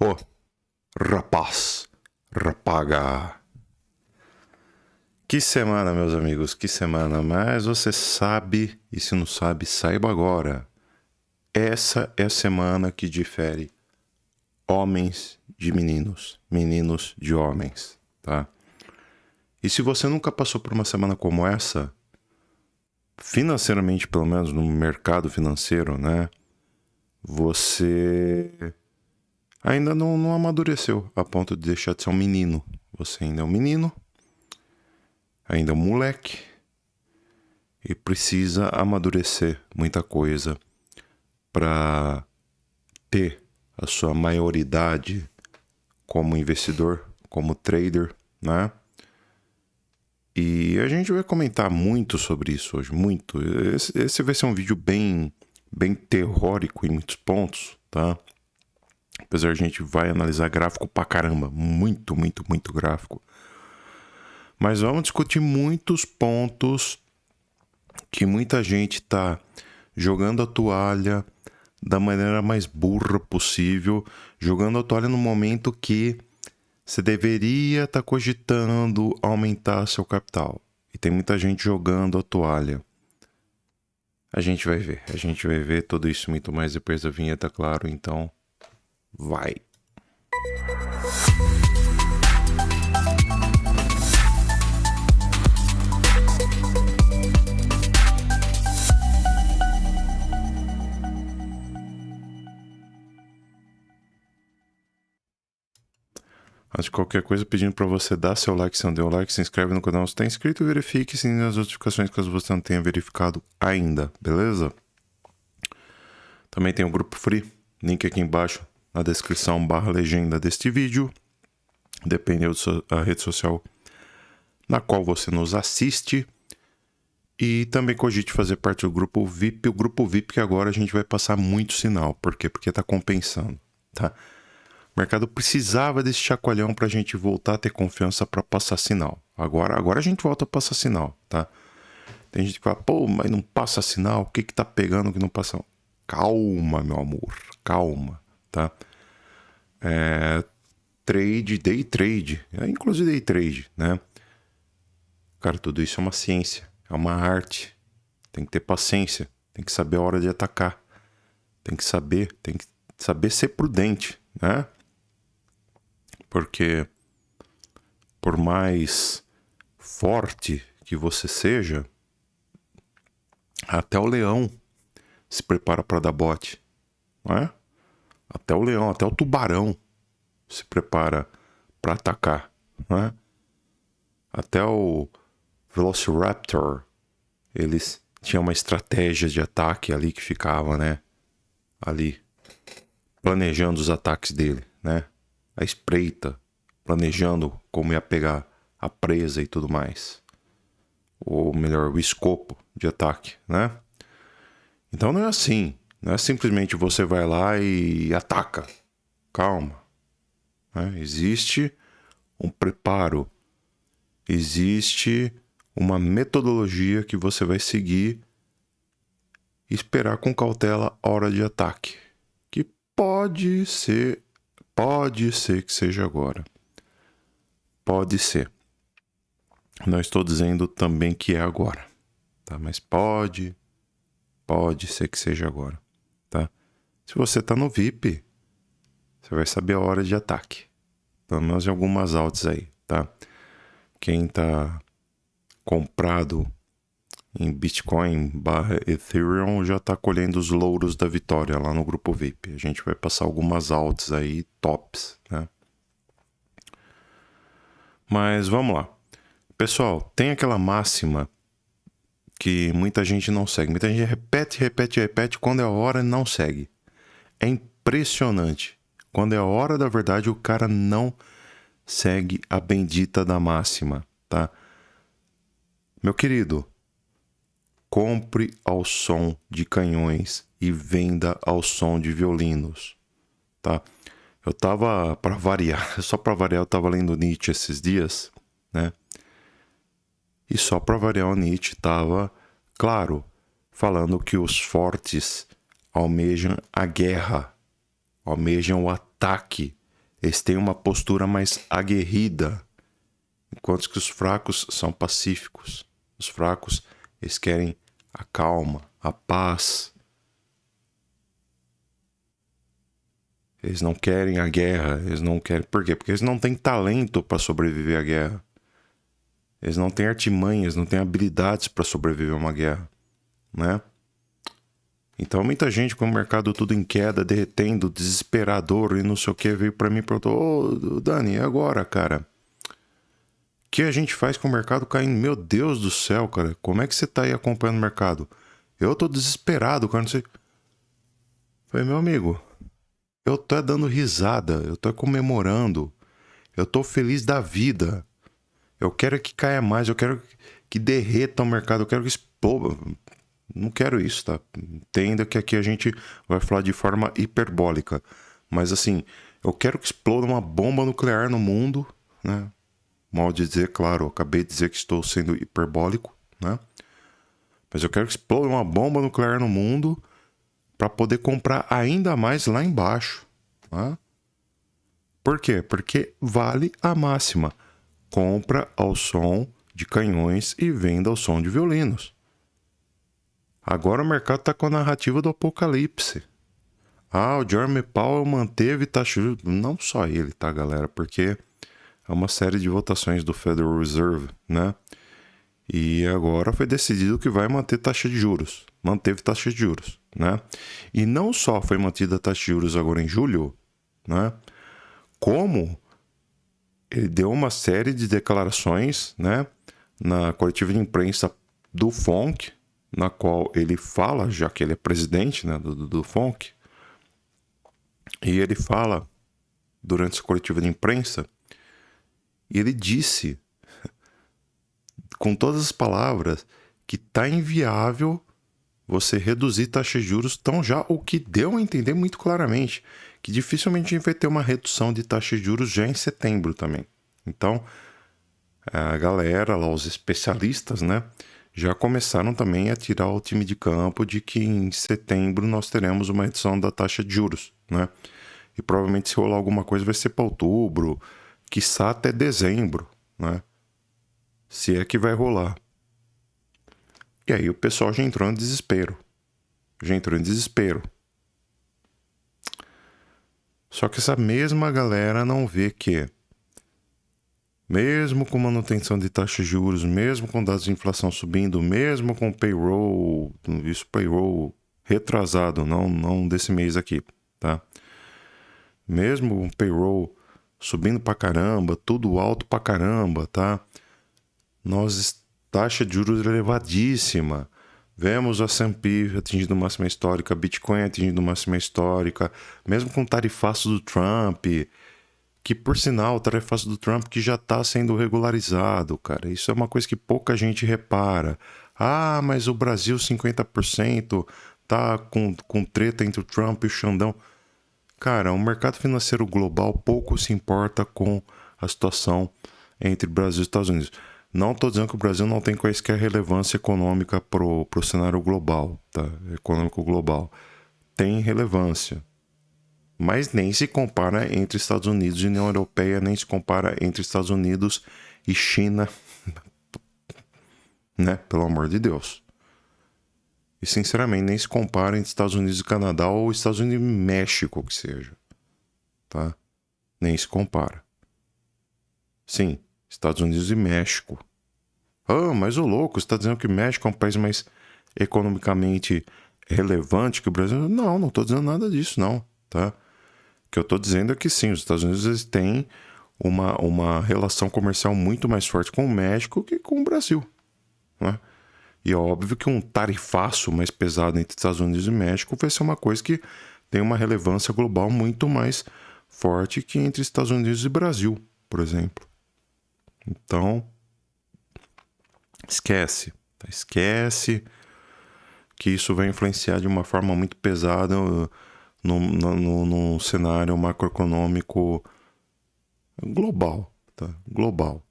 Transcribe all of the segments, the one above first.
Ô, rapaz, rapaga. Que semana, meus amigos, que semana. Mas você sabe, e se não sabe, saiba agora. Essa é a semana que difere homens de meninos, meninos de homens, tá? E se você nunca passou por uma semana como essa, financeiramente, pelo menos no mercado financeiro, né? Você ainda não amadureceu a ponto de deixar de ser um menino. Você ainda é um menino, ainda é um moleque e precisa amadurecer muita coisa para ter a sua maioridade como investidor, como trader, né? E a gente vai comentar muito sobre isso hoje, muito. Esse vai ser um vídeo bem teórico em muitos pontos, tá? Apesar a gente vai analisar gráfico pra caramba, muito gráfico. Mas vamos discutir muitos pontos que muita gente tá jogando a toalha da maneira mais burra possível, jogando a toalha no momento que você deveria estar cogitando aumentar seu capital. E tem muita gente jogando a toalha. A gente vai ver tudo isso muito mais depois da vinheta, claro, então vai. Antes de qualquer coisa, pedindo para você dar seu like se não deu like, se inscreve no canal se está inscrito e verifique se as notificações caso você não tenha verificado ainda, beleza? Também tem o grupo free, link aqui embaixo na descrição / legenda deste vídeo. Depende da rede social na qual você nos assiste. E também cogite fazer parte do grupo VIP. O grupo VIP que agora a gente vai passar muito sinal. Por quê? Porque tá compensando, tá? O mercado precisava desse chacoalhão pra gente voltar a ter confiança para passar sinal. Agora a gente volta a passar sinal, tá? Tem gente que fala, pô, mas não passa sinal? O que tá pegando que não passa? Calma, meu amor, calma, tá? Day trade, inclusive day trade, né? Cara, tudo isso é uma ciência, é uma arte. Tem que ter paciência, tem que saber a hora de atacar. Tem que saber ser prudente, né? Porque por mais forte que você seja, até o leão se prepara para dar bote, não é? Até o leão, até o tubarão se prepara para atacar, não é? Até o Velociraptor, eles tinham uma estratégia de ataque ali que ficava, né? Ali, planejando os ataques dele, né? A espreita, planejando como ia pegar a presa e tudo mais. Ou melhor, o escopo de ataque, né? Então não é assim. Não é simplesmente você vai lá e ataca. Calma. Né? Existe um preparo. Existe uma metodologia que você vai seguir e esperar com cautela a hora de ataque. Que pode ser que seja agora. Pode ser. Não estou dizendo também que é agora, tá? Mas pode ser que seja agora, tá? Se você tá no VIP, você vai saber a hora de ataque. Pelo menos em algumas altas aí, tá? Quem tá comprado em Bitcoin / Ethereum já tá colhendo os louros da vitória lá no grupo VIP. A gente vai passar algumas altas aí, tops, né? Mas vamos lá. Pessoal, tem aquela máxima que muita gente não segue. Muita gente repete. Quando é a hora, não segue. É impressionante. Quando é a hora da verdade, o cara não segue a bendita da máxima, tá? Meu querido, compre ao som de canhões e venda ao som de violinos, tá? Eu tava, para variar, só para variar, eu tava lendo Nietzsche esses dias, né? E só para variar, o Nietzsche tava, claro, falando que os fortes almejam a guerra, almejam o ataque, Eles têm uma postura mais aguerrida, enquanto que os fracos são pacíficos. Os fracos, eles querem a calma, a paz. Eles não querem a guerra, eles não querem... Por quê? Porque eles não têm talento para sobreviver à guerra. Eles não têm artimanhas, não têm habilidades para sobreviver a uma guerra, né? Então muita gente com o mercado tudo em queda, derretendo, desesperador e não sei o que, veio para mim e perguntou: ô Dani, e agora, cara? O que a gente faz com o mercado caindo? Meu Deus do céu, cara, como é que você tá aí acompanhando o mercado? Eu tô desesperado, cara, não sei... Falei, meu amigo, eu tô dando risada, eu tô comemorando, eu tô feliz da vida. Eu quero que caia mais, eu quero que derreta o mercado, eu quero que exploda. Não quero isso, tá? Entenda que aqui a gente vai falar de forma hiperbólica. Mas assim, eu quero que exploda uma bomba nuclear no mundo, né? Mal de dizer, claro, eu acabei de dizer que estou sendo hiperbólico, né? Mas eu quero que exploda uma bomba nuclear no mundo para poder comprar ainda mais lá embaixo, né? Por quê? Porque vale a máxima. Compra ao som de canhões e venda ao som de violinos. Agora o mercado está com a narrativa do apocalipse. Ah, o Jeremy Powell manteve taxa de juros. Não só ele, tá, galera? Porque é uma série de votações do Federal Reserve, né? E agora foi decidido que vai manter taxa de juros. Manteve taxa de juros, né? E não só foi mantida a taxa de juros agora em julho, né? Como ele deu uma série de declarações, né? Na coletiva de imprensa do FONC, na qual ele fala, já que ele é presidente, né, do FONC, e ele fala durante essa coletiva de imprensa, e ele disse, com todas as palavras, que está inviável você reduzir taxa de juros, então já o que deu a entender muito claramente, que dificilmente a gente vai ter uma redução de taxa de juros já em setembro também. Então, a galera lá, os especialistas, né, já começaram também a tirar o time de campo de que em setembro nós teremos uma redução da taxa de juros, né? E provavelmente se rolar alguma coisa vai ser para outubro, quiçá até dezembro, né? Se é que vai rolar. E aí o pessoal já entrou em desespero. Só que essa mesma galera não vê que, mesmo com manutenção de taxa de juros, mesmo com dados de inflação subindo, mesmo com payroll retrasado, não desse mês aqui, tá? Mesmo com payroll subindo pra caramba, tudo alto pra caramba, tá? Taxa de juros elevadíssima. Vemos o S&P atingindo máxima histórica, Bitcoin atingindo máxima histórica, mesmo com o tarifaço do Trump, que por sinal, o tarifaço do Trump que já está sendo regularizado, cara. Isso é uma coisa que pouca gente repara. Ah, mas o Brasil 50% tá com treta entre o Trump e o Xandão. Cara, o mercado financeiro global pouco se importa com a situação entre Brasil e Estados Unidos. Não estou dizendo que o Brasil não tem quaisquer relevância econômica pro cenário global, tá? Econômico global. Tem relevância. Mas nem se compara entre Estados Unidos e União Europeia, nem se compara entre Estados Unidos e China, né? Pelo amor de Deus. E sinceramente, nem se compara entre Estados Unidos e Canadá ou Estados Unidos e México, que seja. Tá? Nem se compara. Sim, Estados Unidos e México. Ah, mas o louco, você está dizendo que o México é um país mais economicamente relevante que o Brasil? Não estou dizendo nada disso, não, tá? O que eu estou dizendo é que sim, os Estados Unidos eles têm uma relação comercial muito mais forte com o México que com o Brasil, né? E é óbvio que um tarifaço mais pesado entre Estados Unidos e México vai ser uma coisa que tem uma relevância global muito mais forte que entre Estados Unidos e Brasil, por exemplo. Então, esquece que isso vai influenciar de uma forma muito pesada no cenário macroeconômico global, tá? Global.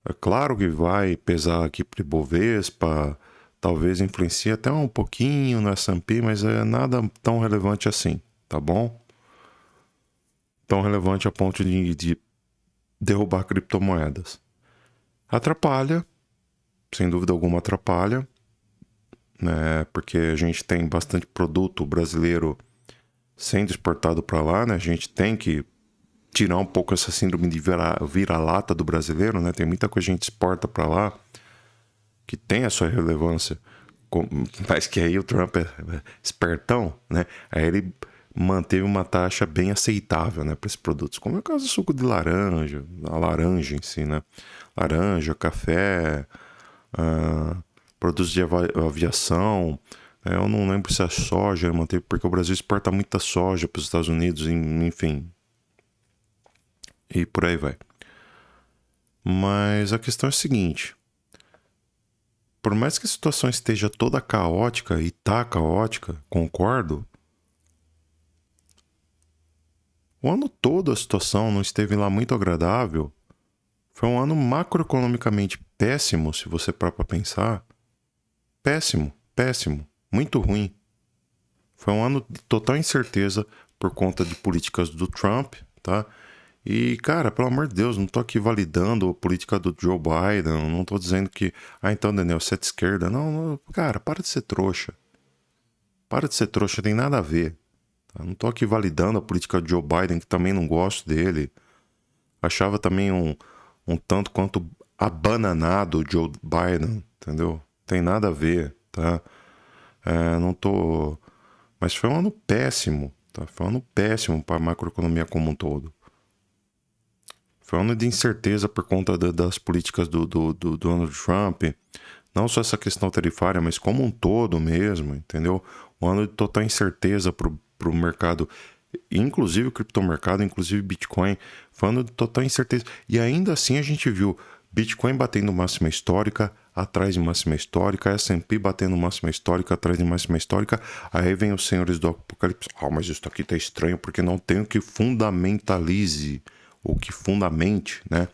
É claro que vai pesar aqui para o Ibovespa, talvez influencie até um pouquinho no S&P, mas é nada tão relevante assim, tá bom? tão relevante a ponto de derrubar criptomoedas. Atrapalha, sem dúvida alguma atrapalha, né? Porque a gente tem bastante produto brasileiro sendo exportado para lá, né? A gente tem que tirar um pouco essa síndrome de vira-lata do brasileiro, né? Tem muita coisa que a gente exporta para lá que tem a sua relevância, mas que aí o Trump é espertão, né? Aí ele manteve uma taxa bem aceitável, né, para esses produtos, como é o caso do suco de laranja, a laranja em si, né? Laranja, café, produtos de aviação. Eu não lembro se a soja manteve, porque o Brasil exporta muita soja para os Estados Unidos, enfim. E por aí vai. Mas a questão é a seguinte: por mais que a situação esteja toda caótica, e tá caótica, concordo, o ano todo a situação não esteve lá muito agradável. Foi um ano macroeconomicamente péssimo, se você parar pra pensar. Péssimo, péssimo, muito ruim. Foi um ano de total incerteza por conta de políticas do Trump, tá? E, cara, pelo amor de Deus, não tô aqui validando a política do Joe Biden, não tô dizendo que, então, Daniel, você é de esquerda. Não, cara, para de ser trouxa. Para de ser trouxa, tem nada a ver. Tá? Não tô aqui validando a política do Joe Biden, que também não gosto dele. Achava também um tanto quanto abananado o Joe Biden, entendeu? Tem nada a ver, tá? Não tô... Mas foi um ano péssimo, tá? Foi um ano péssimo para a macroeconomia como um todo. Foi um ano de incerteza por conta das políticas do Donald Trump. Não só essa questão tarifária, mas como um todo mesmo, entendeu? Um ano de total incerteza pro mercado, inclusive o criptomercado, inclusive Bitcoin. Foi um ano de total incerteza. E ainda assim a gente viu Bitcoin batendo máxima histórica, atrás de máxima histórica, S&P batendo máxima histórica, atrás de máxima histórica. Aí vem os senhores do Apocalipse. Mas isso aqui tá estranho porque não tem o que fundamentalize, ou que fundamente, né,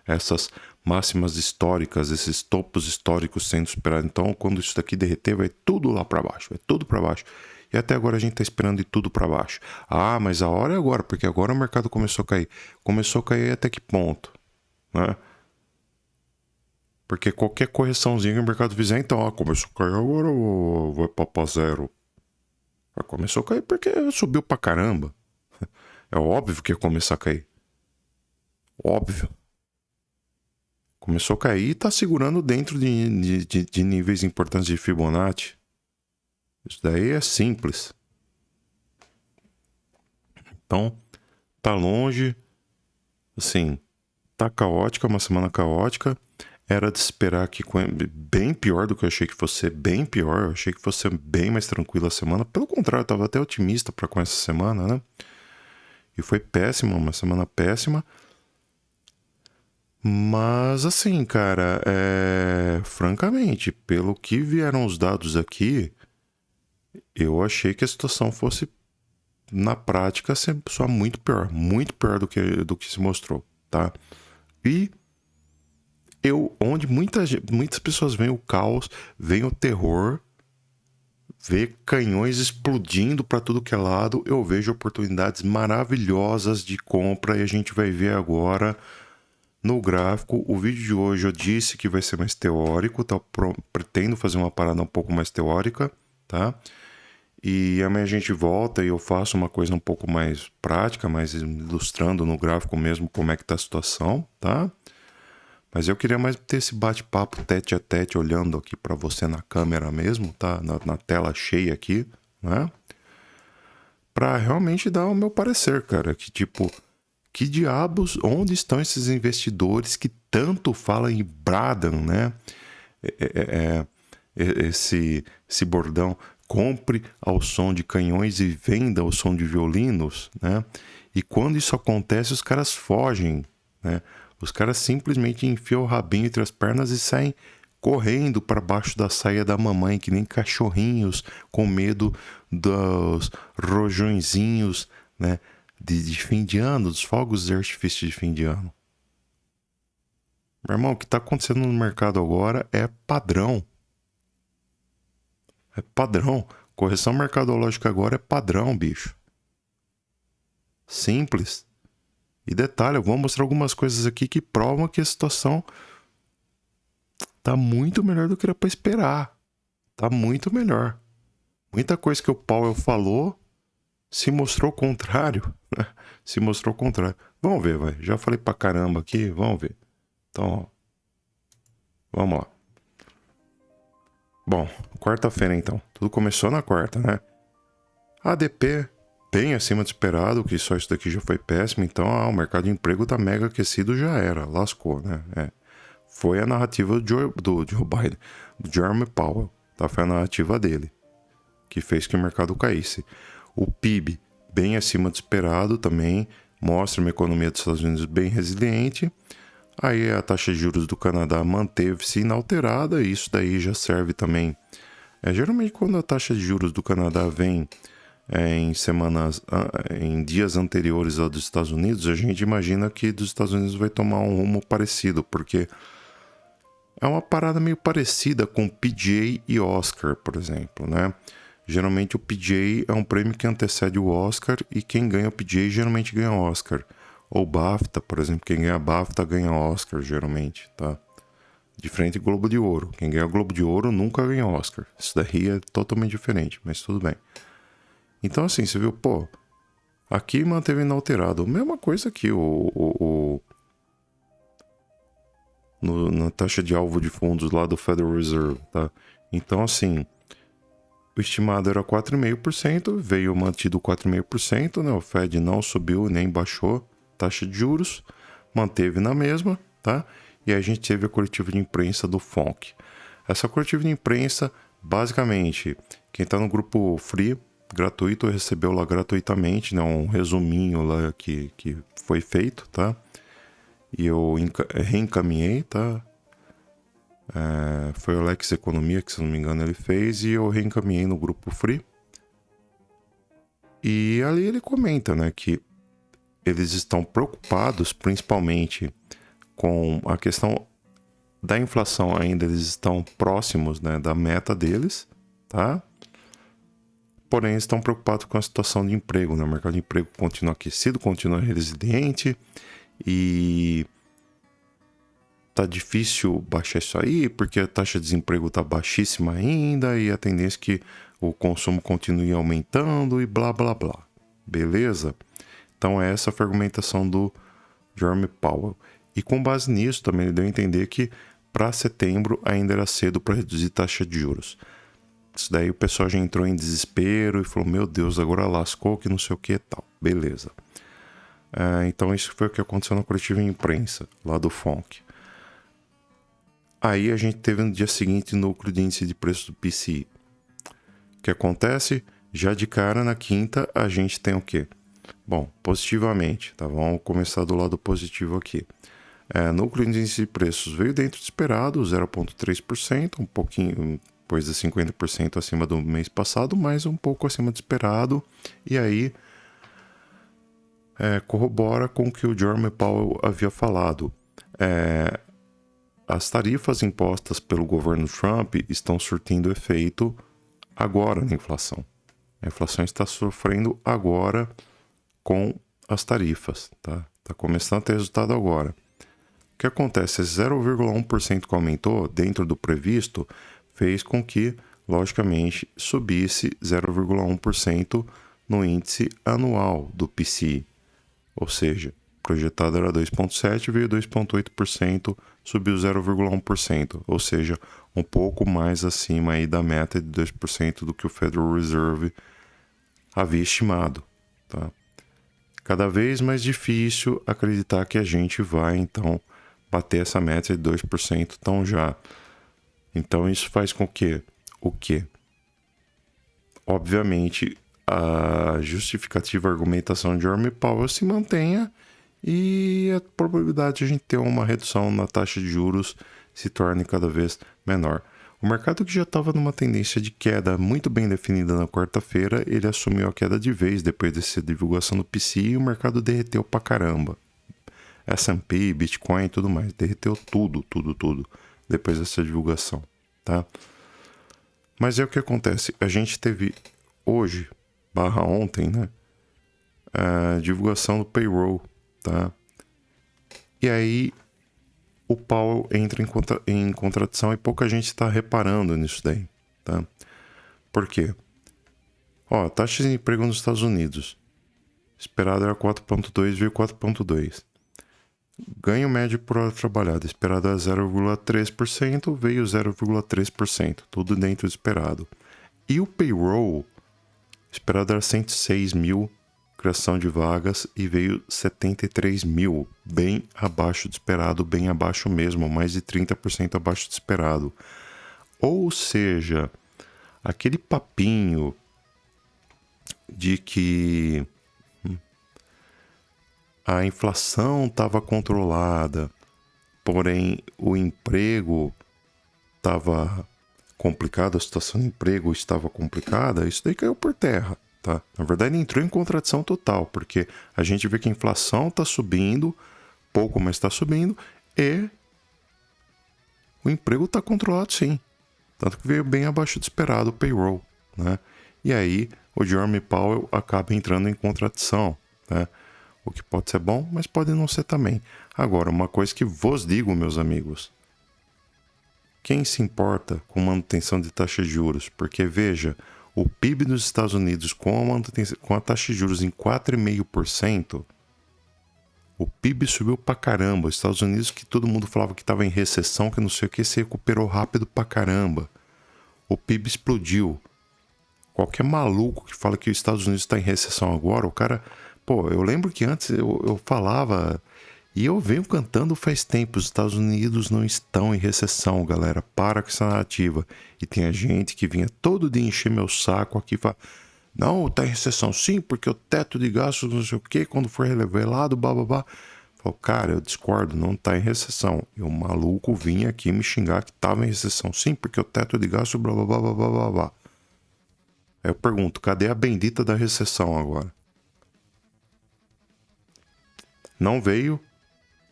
essas máximas históricas, esses topos históricos sendo superados. Então, quando isso daqui derreter, vai tudo lá para baixo, vai tudo para baixo. E até agora a gente tá esperando ir tudo para baixo. Ah, mas a hora é agora, porque agora o mercado começou a cair. Começou a cair até que ponto, né? Porque qualquer correçãozinha que o mercado fizer, então, começou a cair agora ou vai para zero? Começou a cair porque subiu pra caramba. É óbvio que ia começar a cair. Óbvio. Começou a cair e tá segurando dentro de níveis importantes de Fibonacci. Isso daí é simples. Então, tá longe. Assim, tá caótica, uma semana caótica. Era de esperar que bem pior do que eu achei que fosse, bem pior. Eu achei que fosse bem mais tranquila a semana. Pelo contrário, eu tava até otimista para com essa semana, né? E foi péssima, uma semana péssima. Mas assim, cara, francamente, pelo que vieram os dados aqui, eu achei que a situação fosse, na prática, ser só muito pior do que se mostrou, tá? E onde muitas pessoas veem o caos, veem o terror, vê canhões explodindo para tudo que é lado, eu vejo oportunidades maravilhosas de compra e a gente vai ver agora no gráfico. O vídeo de hoje eu disse que vai ser mais teórico, tá? Pretendo fazer uma parada um pouco mais teórica, tá? E amanhã a gente volta e eu faço uma coisa um pouco mais prática, mais ilustrando no gráfico mesmo como é que tá a situação, tá? Mas eu queria mais ter esse bate-papo tete a tete, olhando aqui para você na câmera mesmo, tá? Na tela cheia aqui, né? Pra realmente dar o meu parecer, cara. Que tipo, que diabos, onde estão esses investidores que tanto falam e bradam, né? Esse bordão, compre ao som de canhões e venda ao som de violinos, né? E quando isso acontece, os caras fogem, né? Os caras simplesmente enfiam o rabinho entre as pernas e saem correndo para baixo da saia da mamãe, que nem cachorrinhos, com medo dos rojõezinhos, né? De fim de ano, dos fogos de artifício de fim de ano. Meu irmão, o que está acontecendo no mercado agora é padrão. É padrão. Correção mercadológica agora é padrão, bicho. Simples. E detalhe, eu vou mostrar algumas coisas aqui que provam que a situação tá muito melhor do que era para esperar. Tá muito melhor. Muita coisa que o Powell falou se mostrou o contrário, né? Se mostrou o contrário. Vamos ver, vai. Já falei pra caramba aqui, vamos ver. Então, ó, vamos lá. Bom, quarta-feira então. Tudo começou na quarta, né? ADP bem acima do esperado, que só isso daqui já foi péssimo. Então, o mercado de emprego tá mega aquecido, já era. Lascou, né? Foi a narrativa do Joe Biden, do Jeremy Powell. Tá? Foi a narrativa dele que fez que o mercado caísse. O PIB bem acima do esperado também, mostra uma economia dos Estados Unidos bem resiliente. Aí a taxa de juros do Canadá manteve-se inalterada, e isso daí já serve também. Geralmente quando a taxa de juros do Canadá vem em dias anteriores ao dos Estados Unidos, a gente imagina que dos Estados Unidos vai tomar um rumo parecido, porque é uma parada meio parecida com PGA e Oscar, por exemplo, né? Geralmente o PGA é um prêmio que antecede o Oscar, e quem ganha o PGA geralmente ganha o Oscar. Ou BAFTA, por exemplo, quem ganha BAFTA ganha Oscar, geralmente, tá? Diferente do Globo de Ouro. Quem ganha o Globo de Ouro nunca ganha Oscar. Isso daí é totalmente diferente, mas tudo bem. Então, assim, você viu, pô, aqui manteve inalterado. Mesma coisa aqui, na taxa de alvo de fundos lá do Federal Reserve, tá? Então, assim, o estimado era 4,5%, veio mantido 4,5%, né? O Fed não subiu nem baixou taxa de juros, manteve na mesma, tá? E aí a gente teve a coletiva de imprensa do FONC. Essa coletiva de imprensa, basicamente, quem tá no grupo Free, gratuito, recebeu lá gratuitamente, né? Um resuminho lá que foi feito, tá? E eu reencaminhei, tá? Foi o Alex Economia, que se não me engano ele fez, e eu reencaminhei no grupo Free. E ali ele comenta, né, que eles estão preocupados principalmente com a questão da inflação. Ainda eles estão próximos, né, da meta deles, tá? Porém, eles estão preocupados com a situação de emprego, né? O mercado de emprego continua aquecido, continua resiliente, e tá difícil baixar isso aí, porque a taxa de desemprego tá baixíssima ainda, e a tendência é que o consumo continue aumentando e blá blá blá. Beleza? Então essa foi a argumentação do Jeremy Powell. E com base nisso também ele deu a entender que para setembro ainda era cedo para reduzir taxa de juros. Isso daí o pessoal já entrou em desespero e falou, meu Deus, agora lascou, que não sei o que e tal. Beleza. Então isso foi o que aconteceu na coletiva de imprensa lá do FONC. Aí a gente teve no dia seguinte o núcleo de índice de preço do PCI. O que acontece? Já de cara na quinta a gente tem o quê? Bom, positivamente, tá? Vamos começar do lado positivo aqui. Núcleo de índice de preços veio dentro do esperado, 0,3%, um pouquinho, coisa de 50% acima do mês passado, mas um pouco acima do esperado. E aí corrobora com o que o Jeremy Powell havia falado. As tarifas impostas pelo governo Trump estão surtindo efeito agora na inflação. A inflação está sofrendo agora com as tarifas, tá? Está começando a ter resultado agora. O que acontece? Esse 0,1% que aumentou dentro do previsto fez com que, logicamente, subisse 0,1% no índice anual do PCI. Ou seja, projetado era 2,7%, veio 2,8%, subiu 0,1%. Ou seja, um pouco mais acima aí da meta de 2% do que o Federal Reserve havia estimado, tá? Cada vez mais difícil acreditar que a gente vai, então, bater essa meta de 2% tão já. Então, isso faz com que o quê? Obviamente, a justificativa, a argumentação de Jeremy Powell se mantenha, e a probabilidade de a gente ter uma redução na taxa de juros se torne cada vez menor. O mercado, que já estava numa tendência de queda muito bem definida na quarta-feira, ele assumiu a queda de vez depois dessa divulgação do PCI, e o mercado derreteu pra caramba. S&P, Bitcoin e tudo mais, derreteu tudo depois dessa divulgação, tá? Mas é o que acontece, a gente teve hoje, ontem, né, a divulgação do payroll tá? E aí o Powell entra em contradição e pouca gente está reparando nisso daí, tá? Por quê? Ó, taxa de emprego nos Estados Unidos. Esperado era 4,2, veio 4,2. Ganho médio por hora trabalhada. Esperado era 0,3%, veio 0,3%. Tudo dentro do esperado. E o payroll, esperado era 106 mil, criação de vagas, e veio 73 mil. Bem abaixo do esperado, bem abaixo mesmo, mais de 30% abaixo do esperado. Ou seja, aquele papinho de que a inflação estava controlada, porém o emprego estava complicado, a situação de emprego estava complicada, isso daí caiu por terra, tá? Na verdade, entrou em contradição total, porque a gente vê que a inflação está subindo, pouco, mas está subindo, e o emprego está controlado sim. Tanto que veio bem abaixo do esperado o payroll, né? E aí o Jerome Powell acaba entrando em contradição, né? O que pode ser bom, mas pode não ser também. Agora, uma coisa que vos digo, meus amigos. Quem se importa com manutenção de taxa de juros? Porque, veja, o PIB dos Estados Unidos com a taxa de juros em 4,5%, o PIB subiu pra caramba. Os Estados Unidos, que todo mundo falava que estava em recessão, que não sei o que, se recuperou rápido pra caramba. O PIB explodiu. Qualquer maluco que fala que os Estados Unidos está em recessão agora, o cara... Pô, eu lembro que antes eu falava, e eu venho cantando faz tempo, os Estados Unidos não estão em recessão, galera, para com essa narrativa. E tem a gente que vinha todo dia encher meu saco aqui e fala, não, tá em recessão sim, porque o teto de gastos não sei o que, quando for revelado, bababá. Falei, cara, eu discordo, não tá em recessão. E o maluco vinha aqui me xingar que tava em recessão sim, porque o teto de gastos, blá blá blá blá blá blá. Aí eu pergunto, cadê a bendita da recessão agora? Não veio,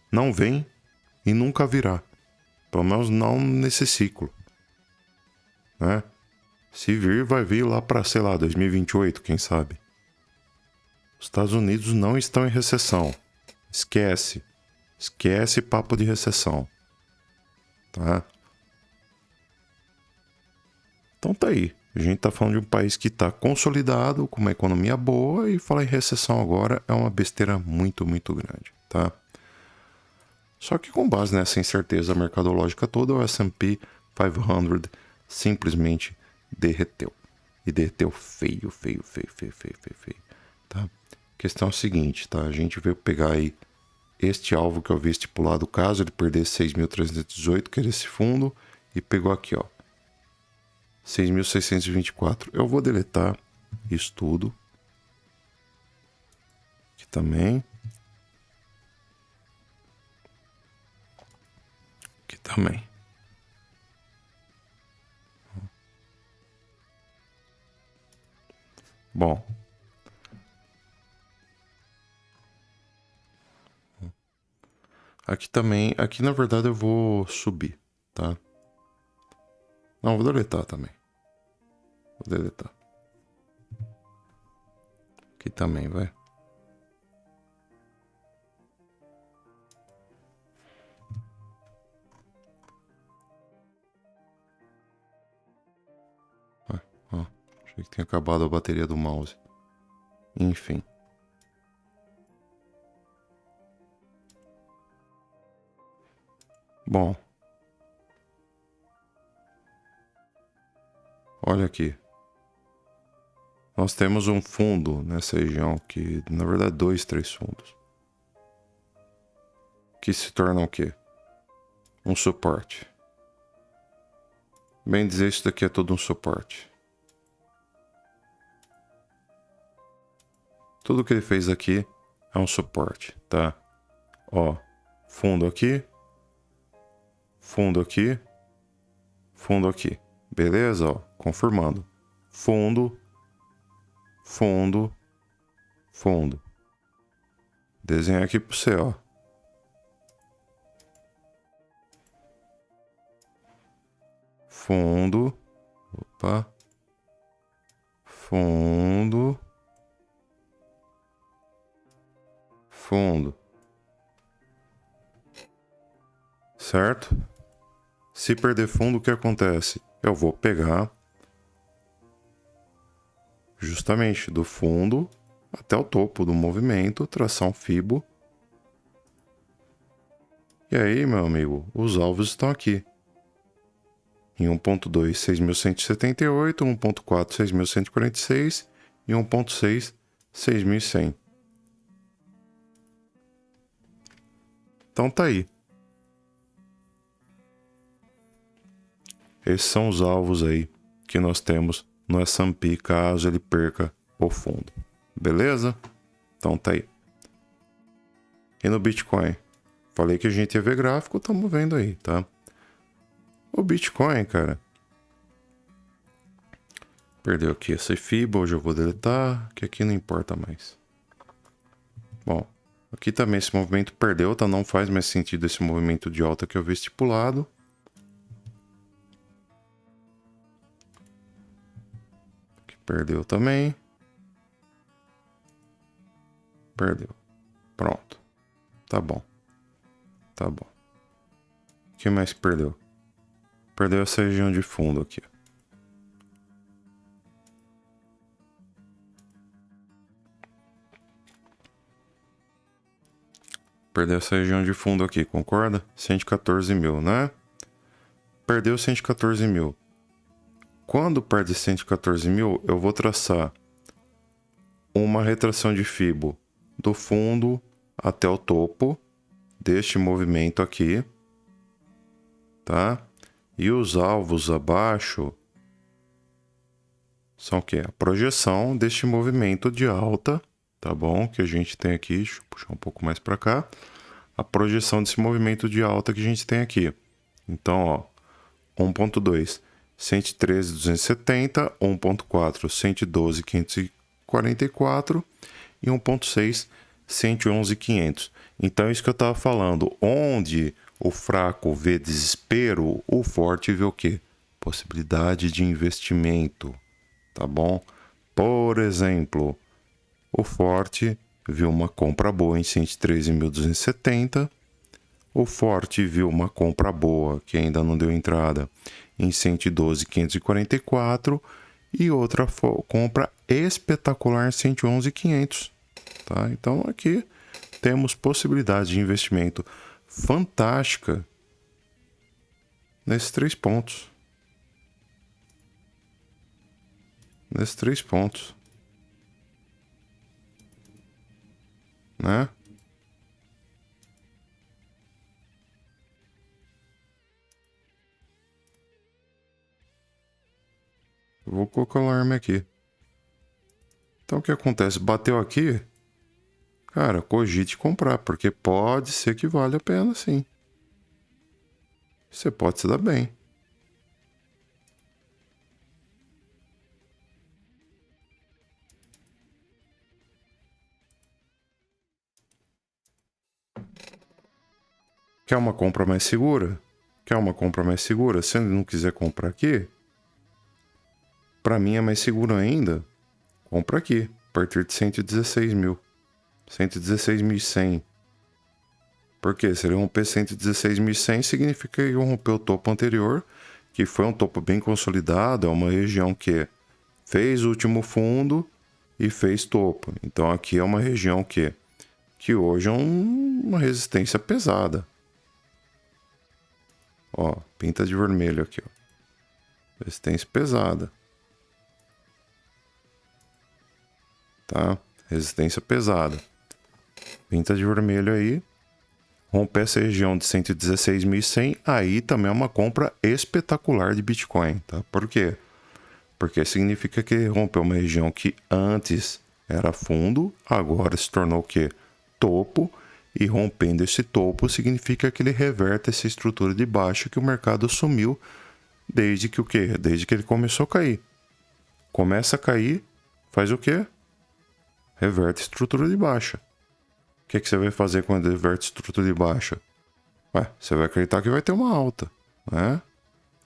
não vem e nunca virá. Pelo menos não nesse ciclo, né? Se vir, vai vir lá para, sei lá, 2028, quem sabe. Os Estados Unidos não estão em recessão. Esquece. Esquece papo de recessão. Tá? Então tá aí. A gente tá falando de um país que tá consolidado, com uma economia boa, e falar em recessão agora é uma besteira muito, muito grande, tá? Só que com base nessa incerteza mercadológica toda, o S&P 500 simplesmente derreteu. E derreteu feio, feio, feio, feio, feio, feio, feio, tá? A questão é a seguinte, tá? A gente veio pegar aí este alvo que eu havia estipulado, caso ele perdesse 6.318, que era esse fundo, e pegou aqui, ó, 6.624. Eu vou deletar isso tudo. Aqui também. Aqui também. Bom. Aqui também. Aqui na verdade eu vou subir, tá? Não, vou deletar também. Vou deletar. Aqui também, vai. Ó, achei que tinha acabado a bateria do mouse. Enfim. Bom. Olha aqui. Nós temos um fundo nessa região que, na verdade, 2, 3 fundos. Que se tornam o quê? Um suporte. Bem dizer, isso daqui é todo um suporte. Tudo que ele fez aqui é um suporte, tá? Ó, fundo aqui, fundo aqui, fundo aqui. Beleza? Ó, confirmando. Fundo, fundo, fundo. Desenhar aqui pro você, ó. Fundo, opa, fundo, fundo. certo? Se perder fundo, o que acontece? Eu vou pegar justamente do fundo até o topo do movimento, traçar um fibo. E aí, meu amigo, os alvos estão aqui. Em 1.2, 6.178, 1.4, 6.146 e 1.6, 6.100. Então tá aí. Esses são os alvos aí que nós temos no S&P caso ele perca o fundo. Beleza? Então tá aí. E no Bitcoin? Falei que a gente ia ver gráfico, estamos vendo aí, tá? O Bitcoin, cara, perdeu aqui esse FIBA, hoje eu vou deletar, que aqui não importa mais. Bom, aqui também esse movimento perdeu, tá? Não faz mais sentido esse movimento de alta que eu vi estipulado. Aqui perdeu também. Perdeu. Pronto. Tá bom. Tá bom. O que mais perdeu? Perdeu essa região de fundo aqui. Perdeu essa região de fundo aqui, concorda? 114 mil, né? Perdeu 114 mil. Quando perde 114 mil, eu vou traçar uma retração de fibo do fundo até o topo deste movimento aqui, tá? E os alvos abaixo são o quê? A projeção deste movimento de alta, tá bom? Que a gente tem aqui, deixa eu puxar um pouco mais para cá. A projeção desse movimento de alta que a gente tem aqui. Então, ó, 1.2, 113.270, 1.4, 112.544 e 1.6, 111.500. Então, é isso que eu estava falando. Onde o fraco vê desespero, o forte vê o quê? Possibilidade de investimento, tá bom? Por exemplo, o forte viu uma compra boa em 113.270. O forte viu uma compra boa, que ainda não deu entrada, em 112.544 e outra compra espetacular em 111.500, tá? Então aqui temos possibilidade de investimento fantástica nesses 3 pontos. Nesses 3 pontos, né? Vou colocar o alarme aqui. Então o que acontece? Bateu aqui, cara, cogite comprar, porque pode ser que vale a pena sim. Você pode se dar bem. Quer uma compra mais segura? Quer uma compra mais segura? Se ele não quiser comprar aqui, para mim é mais seguro ainda. Compra aqui, a partir de 116 mil. 116.100. Por quê? Se ele romper 116.100, significa que rompeu o topo anterior, que foi um topo bem consolidado, é uma região que fez o último fundo e fez topo. Então aqui é uma região que hoje é uma resistência pesada. Ó, pinta de vermelho aqui, ó. Resistência pesada. Tá? Resistência pesada. Pinta de vermelho aí. Romper essa região de 116.100, aí também é uma compra espetacular de Bitcoin, tá? Por quê? Porque significa que rompeu uma região que antes era fundo, agora se tornou o quê? Topo. E rompendo esse topo significa que ele reverte essa estrutura de baixa que o mercado assumiu desde que o quê? Desde que ele começou a cair. Começa a cair, faz o quê? Reverte a estrutura de baixa. O que você vai fazer quando reverte a estrutura de baixa? Ué, você vai acreditar que vai ter uma alta, né?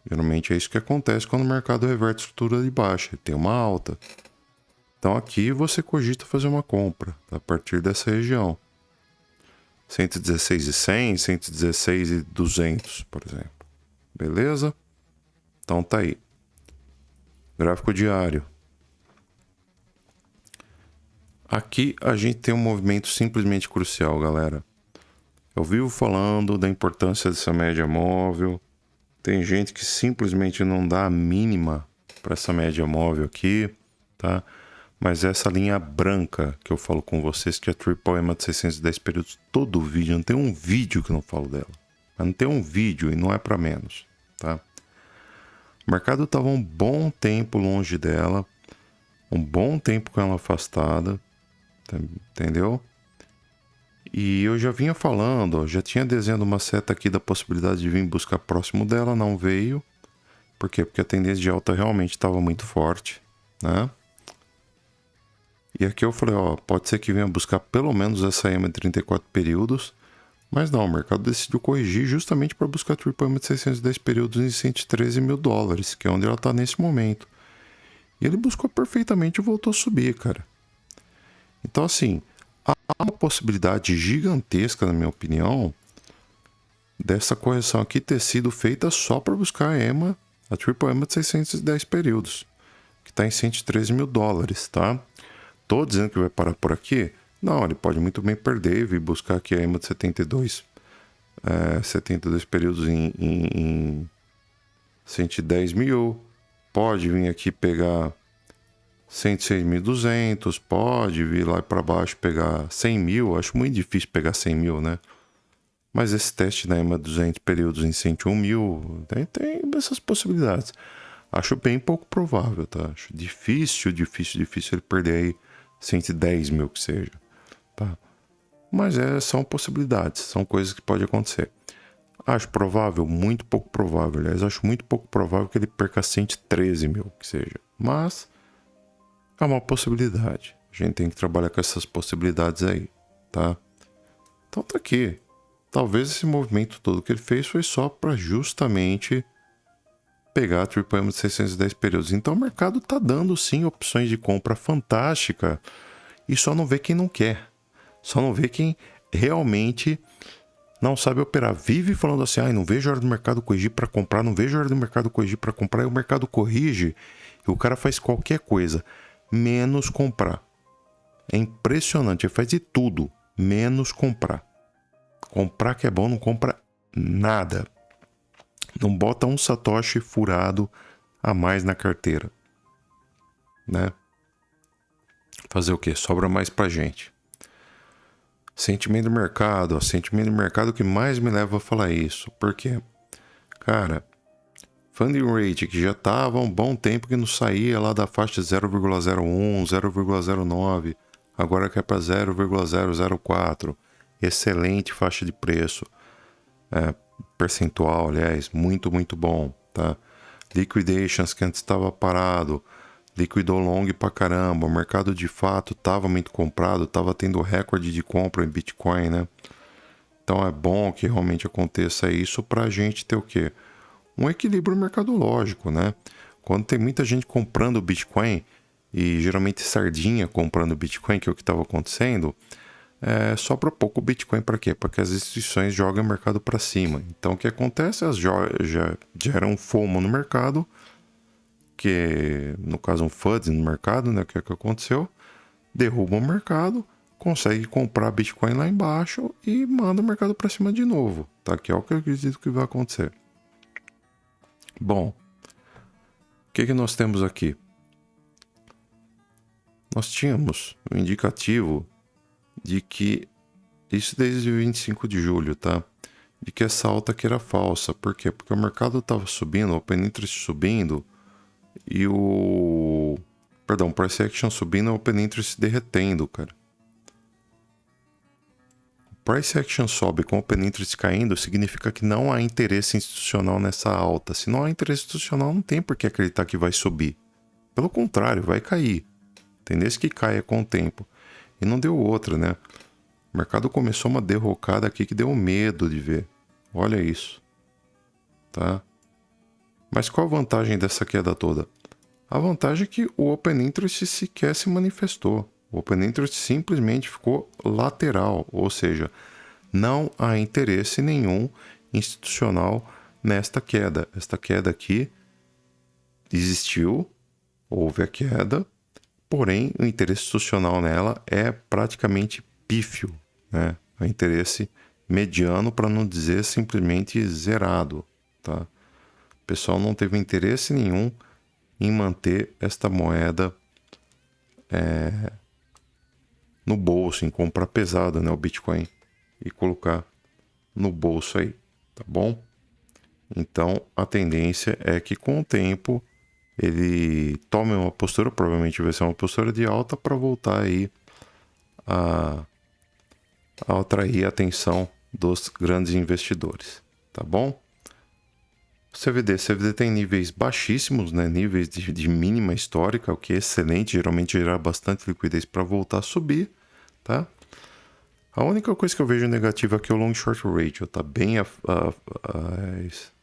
Geralmente é isso que acontece quando o mercado reverte a estrutura de baixa, tem uma alta. Então aqui você cogita fazer uma compra a partir dessa região. 116,100, 116,200, por exemplo. Beleza? Então tá aí. Gráfico diário. Aqui a gente tem um movimento simplesmente crucial, galera. Eu vivo falando da importância dessa média móvel. Tem gente que simplesmente não dá a mínima para essa média móvel aqui, tá? Mas essa linha branca que eu falo com vocês, que é a Triple EMA de 610 períodos, todo vídeo, não tem um vídeo que eu não falo dela. Mas não tem um vídeo e não é para menos, tá? O mercado estava um bom tempo longe dela, um bom tempo com ela afastada, entendeu? E eu já vinha falando, já tinha desenhado uma seta aqui da possibilidade de vir buscar próximo dela, não veio. Por quê? Porque a tendência de alta realmente estava muito forte, né? E aqui eu falei, ó, pode ser que venha buscar pelo menos essa EMA de 34 períodos, mas não, o mercado decidiu corrigir justamente para buscar a Triple EMA de 610 períodos em 113 mil dólares, que é onde ela está nesse momento. E ele buscou perfeitamente e voltou a subir, cara. Então, assim, há uma possibilidade gigantesca, na minha opinião, dessa correção aqui ter sido feita só para buscar a EMA, a Triple EMA de 610 períodos, que está em 113 mil dólares, tá? Tô dizendo que vai parar por aqui? Não, ele pode muito bem perder e vir buscar aqui a EMA de 72 períodos em 110 mil. Pode vir aqui pegar 106.200, pode vir lá para baixo pegar 100 mil. Acho muito difícil pegar 100 mil, né? Mas esse teste da EMA 200 períodos em 101 mil, tem essas possibilidades. Acho bem pouco provável, tá? Acho difícil ele perder aí 110 mil que seja, tá? Mas são possibilidades, são coisas que podem acontecer. Acho provável? Muito pouco provável. Aliás, acho muito pouco provável que ele perca 113 mil que seja. Mas é uma possibilidade. A gente tem que trabalhar com essas possibilidades aí, tá? Então tá aqui. Talvez esse movimento todo que ele fez foi só para justamente pegar a Triple EMA de 610 períodos. Então o mercado tá dando sim opções de compra fantástica e só não vê quem não quer. Só não vê quem realmente não sabe operar. Vive falando assim, não vejo a hora do mercado corrigir para comprar, não vejo a hora do mercado corrigir para comprar. E o mercado corrige e o cara faz qualquer coisa, menos comprar. É impressionante, ele faz de tudo, menos comprar. Comprar que é bom, não compra nada. Não bota um satoshi furado a mais na carteira, né? Fazer o quê? Sobra mais pra gente. Sentimento do mercado. Sentimento do mercado que mais me leva a falar isso. Por quê? Cara, funding rate que já tava há um bom tempo que não saía lá da faixa 0,01, 0,09. Agora quer para 0,004. Excelente faixa de preço. Percentual, aliás, muito, muito bom, tá? Liquidations que antes estava parado, liquidou long pra caramba, o mercado de fato estava muito comprado, estava tendo recorde de compra em Bitcoin, né? Então é bom que realmente aconteça isso pra gente ter o quê? Um equilíbrio mercadológico, né? Quando tem muita gente comprando Bitcoin, e geralmente sardinha comprando Bitcoin, que é o que estava acontecendo, sobra pouco Bitcoin para quê? Para que as instituições joguem o mercado para cima. Então o que acontece? Elas já geram um FOMO no mercado, que no caso um FUD no mercado, né? O que aconteceu? Derruba o mercado, consegue comprar Bitcoin lá embaixo e manda o mercado para cima de novo, tá? Que é o que eu acredito que vai acontecer. Bom, o que nós temos aqui? Nós tínhamos um indicativo de que, isso desde o 25 de julho, tá? De que essa alta aqui era falsa. Por quê? Porque o mercado estava subindo, o Open Interest subindo e o Price Action subindo e o Open Interest derretendo, cara. O Price Action sobe com o Open Interest caindo, significa que não há interesse institucional nessa alta. Se não há interesse institucional, não tem por que acreditar que vai subir. Pelo contrário, vai cair. Tendência que caia com o tempo. E não deu outra, né? O mercado começou uma derrocada aqui que deu medo de ver. Olha isso. Tá? Mas qual a vantagem dessa queda toda? A vantagem é que o Open Interest sequer se manifestou. O Open Interest simplesmente ficou lateral. Ou seja, não há interesse nenhum institucional nesta queda. Esta queda aqui existiu, houve a queda, porém o interesse institucional nela é praticamente pífio, né? É um interesse mediano, para não dizer simplesmente zerado, tá? O pessoal não teve interesse nenhum em manter esta moeda no bolso, em comprar pesada, né, o Bitcoin, e colocar no bolso aí, tá bom? Então a tendência é que com o tempo ele tome uma postura, provavelmente vai ser uma postura de alta, para voltar aí a atrair a atenção dos grandes investidores, tá bom? CVD tem níveis baixíssimos, né? Níveis de mínima histórica, o que é excelente, geralmente gera bastante liquidez para voltar a subir, tá? A única coisa que eu vejo negativa aqui é o long short ratio, tá bem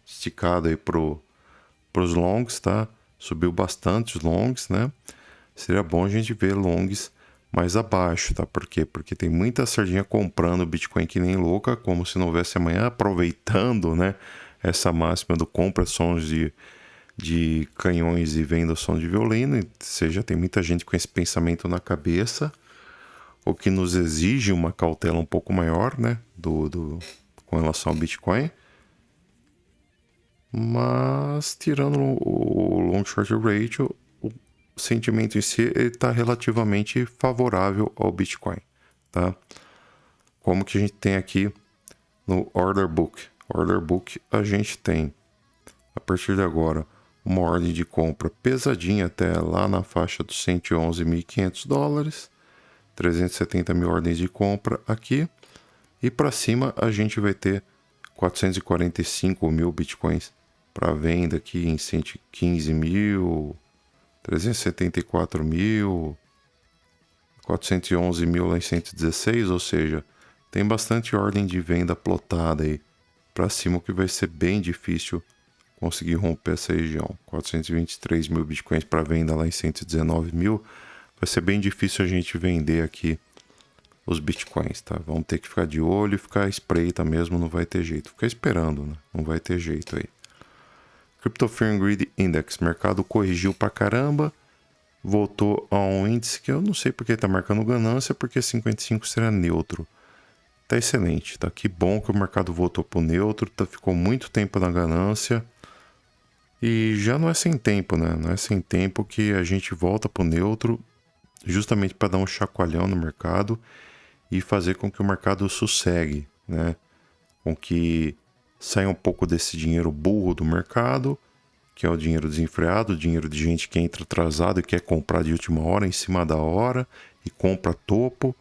esticado aí pros longs, tá? Subiu bastante os longs, né? Seria bom a gente ver longs mais abaixo, tá? Por quê? Porque tem muita sardinha comprando Bitcoin que nem louca, como se não houvesse amanhã, aproveitando, né? Essa máxima do compra sons de canhões e venda som de violino. Ou seja, tem muita gente com esse pensamento na cabeça, o que nos exige uma cautela um pouco maior, né? Com relação ao Bitcoin. Mas, tirando o long short ratio, o sentimento em si está relativamente favorável ao Bitcoin, tá? Como que a gente tem aqui no Order Book? Order Book, a gente tem, a partir de agora, uma ordem de compra pesadinha até lá na faixa dos $111.500, 370 mil ordens de compra aqui, e para cima a gente vai ter 445 mil bitcoins para venda aqui em 115 mil, 374 mil, 411 mil lá em 116, ou seja, tem bastante ordem de venda plotada aí para cima, que vai ser bem difícil conseguir romper essa região. 423 mil bitcoins para venda lá em 119 mil, vai ser bem difícil a gente vender aqui os bitcoins, tá? Vamos ter que ficar de olho e ficar espreita mesmo, não vai ter jeito. Ficar esperando, né? Não vai ter jeito aí. Crypto Fear and Greed Index, mercado corrigiu pra caramba, voltou a um índice que eu não sei porque tá marcando ganância, porque 55 será neutro. Tá excelente, tá? Que bom que o mercado voltou pro neutro, tá? Ficou muito tempo na ganância. E já não é sem tempo, né? Não é sem tempo que a gente volta pro neutro, justamente para dar um chacoalhão no mercado e fazer com que o mercado sossegue, né? Com que saia um pouco desse dinheiro burro do mercado, que é o dinheiro desenfreado, o dinheiro de gente que entra atrasado e quer comprar de última hora, em cima da hora, e compra topo,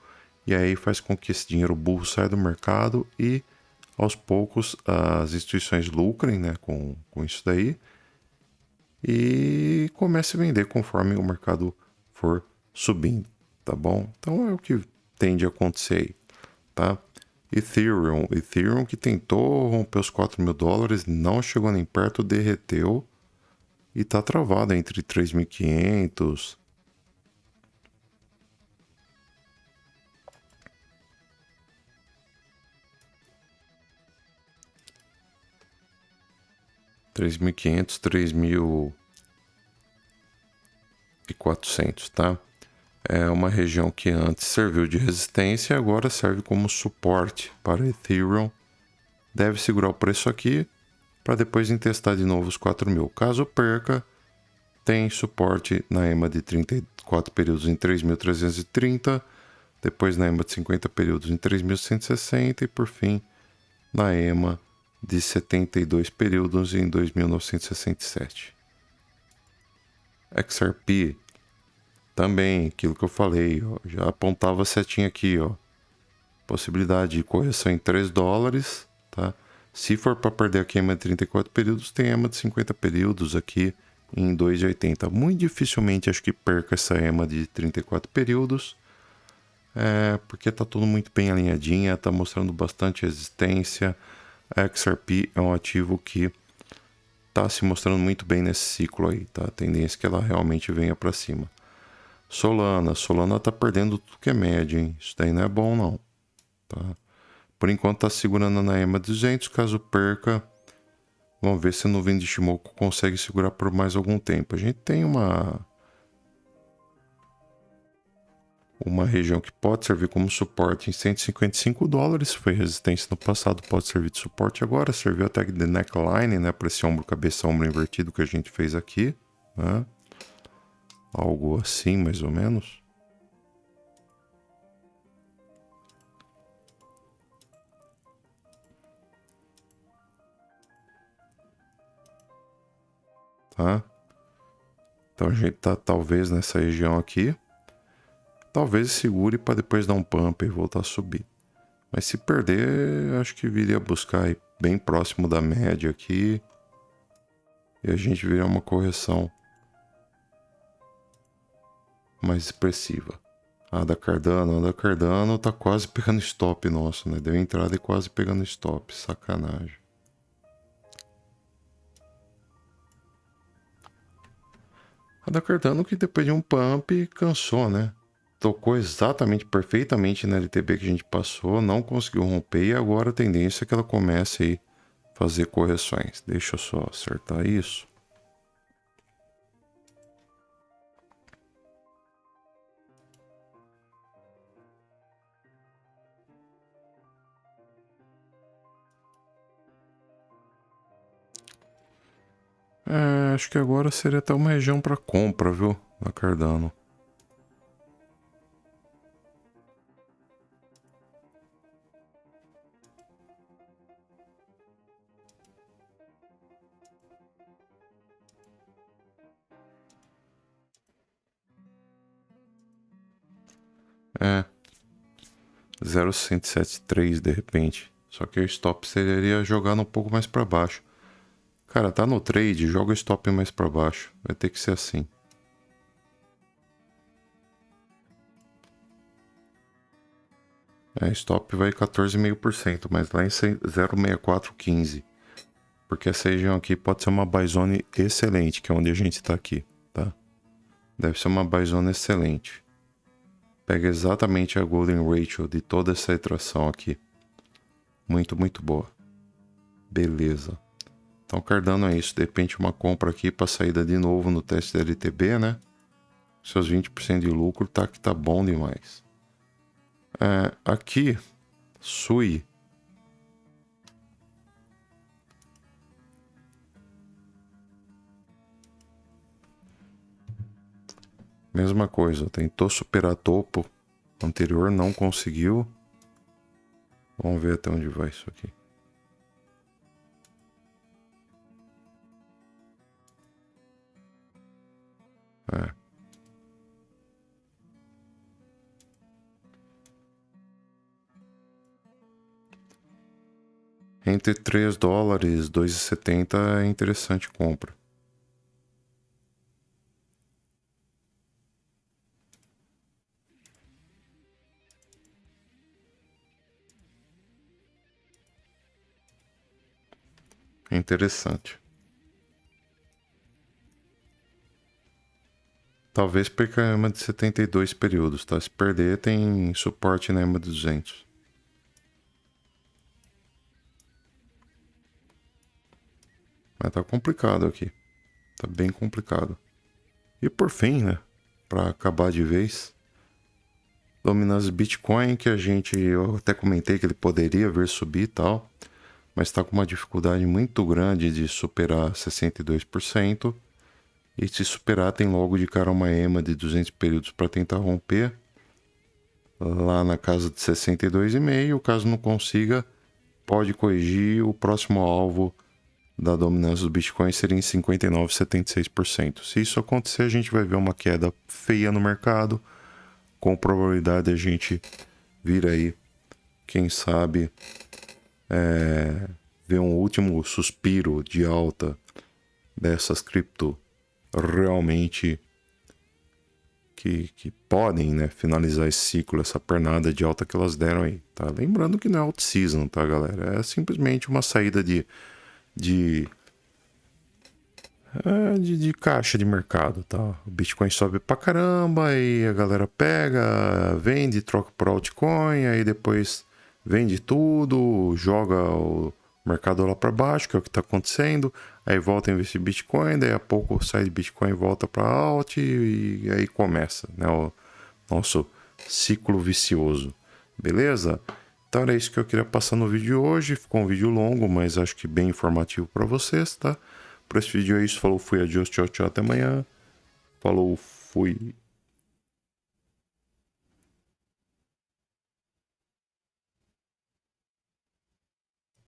e aí faz com que esse dinheiro burro saia do mercado e, aos poucos, as instituições lucrem, né, com isso daí, e comece a vender conforme o mercado for subindo, tá bom? Então é o que tende a acontecer aí, tá? Ethereum que tentou romper os $4.000, não chegou nem perto, derreteu e tá travado entre 3.500. $3.500, 3.400, tá? É uma região que antes serviu de resistência e agora serve como suporte para Ethereum. Deve segurar o preço aqui para depois testar de novo os 4.000. Caso perca, tem suporte na EMA de 34 períodos em 3.330, depois na EMA de 50 períodos em 3.160 e por fim na EMA de 72 períodos em 2.967. XRP também, aquilo que eu falei, ó, já apontava a setinha aqui, ó. Possibilidade de correção em $3, tá? Se for para perder aqui a EMA de 34 períodos, tem EMA de 50 períodos aqui em 2,80. Muito dificilmente acho que perca essa EMA de 34 períodos, porque tá tudo muito bem alinhadinha, tá mostrando bastante resistência. A XRP é um ativo que tá se mostrando muito bem nesse ciclo aí, tá? A tendência é que ela realmente venha para cima. Solana tá perdendo tudo que é média, hein? Isso daí não é bom não, tá? Por enquanto tá segurando na EMA 200, caso perca, vamos ver se a nuvem de Shimoku consegue segurar por mais algum tempo. A gente tem uma região que pode servir como suporte em $155, foi resistência no passado, pode servir de suporte agora, serviu até de neckline, né, para esse ombro, cabeça, ombro invertido que a gente fez aqui, né? Algo assim, mais ou menos. Tá? Então a gente tá talvez nessa região aqui. Talvez segure para depois dar um pump e voltar a subir. Mas se perder, acho que viria buscar aí bem próximo da média aqui. E a gente viria uma correção mais expressiva. A da Cardano tá quase pegando stop nosso, né? Deu entrada e quase pegando stop. Sacanagem. A da Cardano que depois de um pump cansou, né? Tocou exatamente, perfeitamente na LTB que a gente passou, não conseguiu romper e agora a tendência é que ela comece aí a fazer correções. Deixa eu só acertar isso. Acho que agora seria até uma região para compra, viu? Na Cardano. É. 0,173 de repente. Só que o stop seria jogar um pouco mais para baixo. Cara, tá no trade, joga o stop mais para baixo. Vai ter que ser assim. Stop vai 14,5%, mas lá em 0,6415. Porque essa região aqui pode ser uma buy zone excelente, que é onde a gente tá aqui, tá? Deve ser uma buy zone excelente. Pega exatamente a golden ratio de toda essa retração aqui. Muito, muito boa. Beleza. Então, Cardano é isso. De repente, uma compra aqui para saída de novo no teste da LTB, né? Seus 20% de lucro, tá que tá bom demais. Aqui, Sui. Mesma coisa, tentou superar topo anterior, não conseguiu. Vamos ver até onde vai isso aqui. Entre $3 e 2,70 é interessante compra. É interessante. Talvez perca a EMA de 72 períodos, tá? Se perder, tem suporte na EMA de 200. Mas tá complicado aqui. Tá bem complicado. E por fim, né? Pra acabar de vez, dominância Bitcoin, que eu até comentei que ele poderia vir subir e tal, mas está com uma dificuldade muito grande de superar 62%. E se superar, tem logo de cara uma EMA de 200 períodos para tentar romper lá na casa de 62,5. Caso não consiga, pode corrigir. O próximo alvo da dominância do Bitcoin seria em 59,76%. Se isso acontecer, a gente vai ver uma queda feia no mercado, com probabilidade a gente vir aí, quem sabe, ver um último suspiro de alta dessas cripto realmente que podem, né, finalizar esse ciclo, essa pernada de alta que elas deram aí, tá? Lembrando que não é out-season, tá, galera? É simplesmente uma saída de caixa de mercado, tá? O Bitcoin sobe pra caramba, aí a galera pega, vende, troca por altcoin, aí depois vende tudo, joga o mercado lá para baixo, que é o que está acontecendo, aí volta a investir Bitcoin, daí a pouco sai de Bitcoin e volta para alt e aí começa, né, o nosso ciclo vicioso, beleza? Então era isso que eu queria passar no vídeo de hoje, ficou um vídeo longo, mas acho que bem informativo para vocês, tá? Por esse vídeo é isso, falou, fui, adiós, tchau, tchau, até amanhã, falou, fui.